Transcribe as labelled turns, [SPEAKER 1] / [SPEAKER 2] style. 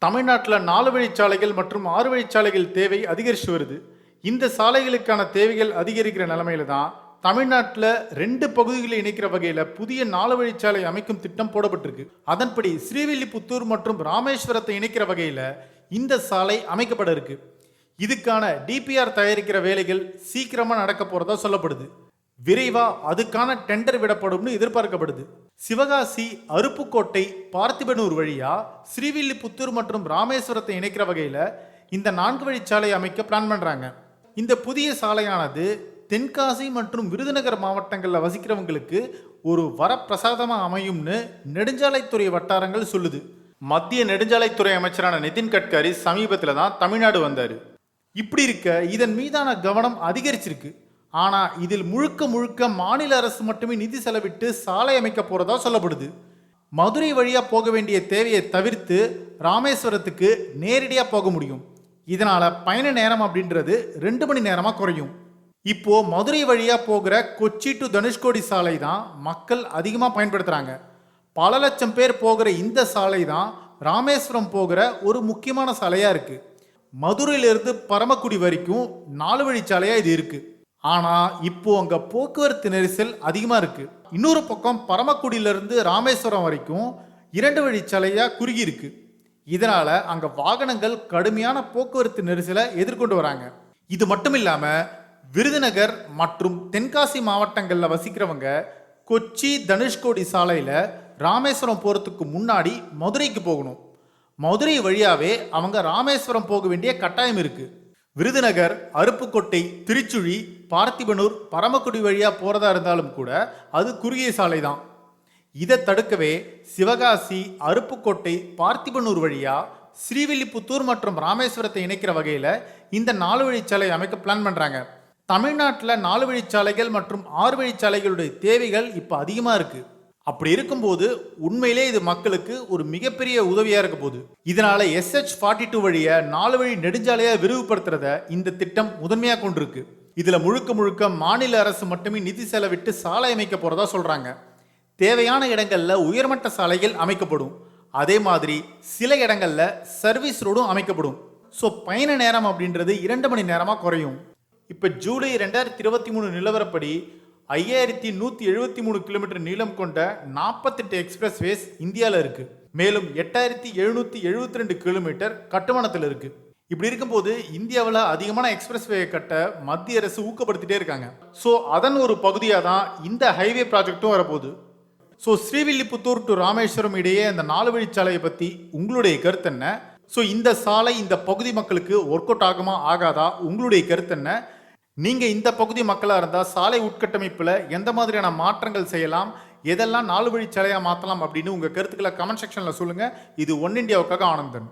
[SPEAKER 1] தமிழ்நாட்டில் 4 வழிச்சாலைகள் மற்றும் 6 வழிச்சாலைகள் தேவை அதிகரித்து வருது. இந்த சாலைகளுக்கான தேவைகள் அதிகரிக்கிற நிலைமையில தான் தமிழ்நாட்டில் 2 பகுதிகளை இணைக்கிற வகையில் புதிய 4 வழிச்சாலை அமைக்கும் திட்டம் போடப்பட்டிருக்கு. அதன்படி ஸ்ரீவில்லிபுத்தூர் மற்றும் ராமேஸ்வரத்தை இணைக்கிற வகையில் இந்த சாலை அமைக்கப்பட இருக்கு. இதுக்கான டிபிஆர் தயாரிக்கிற வேலைகள் சீக்கிரமாக நடக்க போறதா சொல்லப்படுது. விரைவா அதுக்கான டெண்டர் விடப்படும்னு எதிர்பார்க்கப்படுது. சிவகாசி, அருப்புக்கோட்டை, பார்த்திபனூர் வழியா ஸ்ரீவில்லிபுத்தூர் மற்றும் ராமேஸ்வரத்தை இணைக்கிற வகையில் இந்த 4 வழிச்சாலை அமைக்க பிளான் பண்றாங்க. இந்த புதிய சாலையானது தென்காசி மற்றும் விருதுநகர் மாவட்டங்களில் வசிக்கிறவங்களுக்கு ஒரு வரப்பிரசாதமாக அமையும்னு நெடுஞ்சாலைத்துறை வட்டாரங்கள் சொல்லுது. மத்திய நெடுஞ்சாலைத்துறை அமைச்சரான நிதின் கட்கரி சமீபத்தில் தான் தமிழ்நாடு வந்தார். இப்படி இருக்க இதன் மீதான கவனம் அதிகரிச்சிருக்கு. ஆனால் இதில் முழுக்க முழுக்க மாநில அரசு மட்டுமே நிதி செலவிட்டு சாலை அமைக்க போறதா சொல்லப்படுது. மதுரை வழியா போக வேண்டிய தேவையை தவிர்த்து ராமேஸ்வரத்துக்கு நேரடியாக போக முடியும். இதனால பயண நேரம் அப்படின்றது 2 மணி நேரமா குறையும். இப்போ மதுரை வழியா போகிற கொச்சி டு தனுஷ்கோடி சாலை தான் மக்கள் அதிகமாக பயன்படுத்துறாங்க. பல லட்சம் பேர் போகிற இந்த சாலை தான் ராமேஸ்வரம் போகிற ஒரு முக்கியமான சாலையா இருக்கு. மதுரையிலிருந்து பரமக்குடி வரைக்கும் 4 வழிச்சாலையா இது இருக்கு. ஆனா இப்போ அங்க போக்குவரத்து நெரிசல் அதிகமா இருக்கு. இன்னொரு பக்கம் பரமக்குடியிலிருந்து ராமேஸ்வரம் வரைக்கும் 2 வழிச்சாலையா குறுகி இருக்கு. இதனால அங்க வாகனங்கள் கடுமையான போக்குவரத்து நெரிசலை எதிர்கொண்டு வராங்க. இது மட்டும் இல்லாம விருதுநகர் மற்றும் தென்காசி மாவட்டங்களில் வசிக்கிறவங்க கொச்சி தனுஷ்கோடி சாலையில ராமேஸ்வரம் போறதுக்கு முன்னாடி மதுரைக்கு போகணும். மதுரை வழியாவே அவங்க ராமேஸ்வரம் போக வேண்டிய கட்டாயம் இருக்கு. விருதுநகர், அருப்புக்கோட்டை, திருச்சுழி, பார்த்திபனூர், பரமக்குடி வழியா போறதா இருந்தாலும் கூட அது குறுகிய சாலை தான். இதை தடுக்கவே சிவகாசி, அருப்புக்கோட்டை, பார்த்திபனூர் வழியா ஸ்ரீவில்லிபுத்தூர் மற்றும் ராமேஸ்வரத்தை இணைக்கிற வகையில் இந்த 4 வழிச்சாலை அமைக்க பிளான் பண்றாங்க. தமிழ்நாட்டில் 4 வழிச்சாலைகள் மற்றும் 6 வழிச்சாலைகளுடைய தேவைகள் இப்போ அதிகமாக இருக்கு. அப்படி இருக்கும்போது உண்மையிலே இது மக்களுக்கு ஒரு மிகப்பெரிய உதவியா இருக்க போகுது. இதனால SH42 வழிய 4 வழி நெடுஞ்சாலையா விரிவுபடுத்துறத இந்த திட்டம் முதன்மையா கொண்டிருக்கு. இதுல முழுக்க முழுக்க மாநில அரசு மட்டுமே நிதி செலவிட்டு சாலை அமைக்க போறதா சொல்றாங்க. தேவையான இடங்கள்ல உயர்மட்ட சாலைகள் அமைக்கப்படும். அதே மாதிரி சில இடங்கள்ல சர்வீஸ் ரோடும் அமைக்கப்படும். ஸோ பயண நேரம் அப்படின்றது 2 மணி நேரமா குறையும். இப்ப ஜூலை 2023 நிலவரப்படி 5173 கிலோமீட்டர் நீளம் கொண்ட 48 எக்ஸ்பிரஸ்வேஸ் இந்தியாவில் இருக்கு. மேலும் 8772 கிலோமீட்டர் கட்டுமானத்தில் இருக்கு. இப்படி இருக்கும்போது இந்தியாவில் அதிகமான எக்ஸ்பிரஸ்வே கட்ட மத்திய அரசு ஊக்கப்படுத்திட்டே இருக்காங்க. ஸோ அதன் ஒரு பகுதியாக தான் இந்த ஹைவே ப்ராஜெக்டும் வரப்போகுது. ஸோ ஸ்ரீவில்லிபுத்தூர் டு ராமேஸ்வரம் இடையே அந்த 4 வழிச்சாலையை பற்றி உங்களுடைய கருத்து என்ன? ஸோ இந்த சாலை இந்த பகுதி மக்களுக்கு ஒர்க் அவுட் ஆகுமா ஆகாதா? உங்களுடைய கருத்து என்ன? நீங்கள் இந்த பகுதி மக்களாக இருந்தால் சாலை உட்கட்டமைப்பில் எந்த மாதிரியான மாற்றங்கள் செய்யலாம், எதெல்லாம் 4 வழிச்சாலையாக மாற்றலாம் அப்படின்னு உங்கள் கருத்துக்களை கமெண்ட் செக்ஷனில் சொல்லுங்கள். இது ஒன் இண்டியாவுக்காக ஆனந்தன்.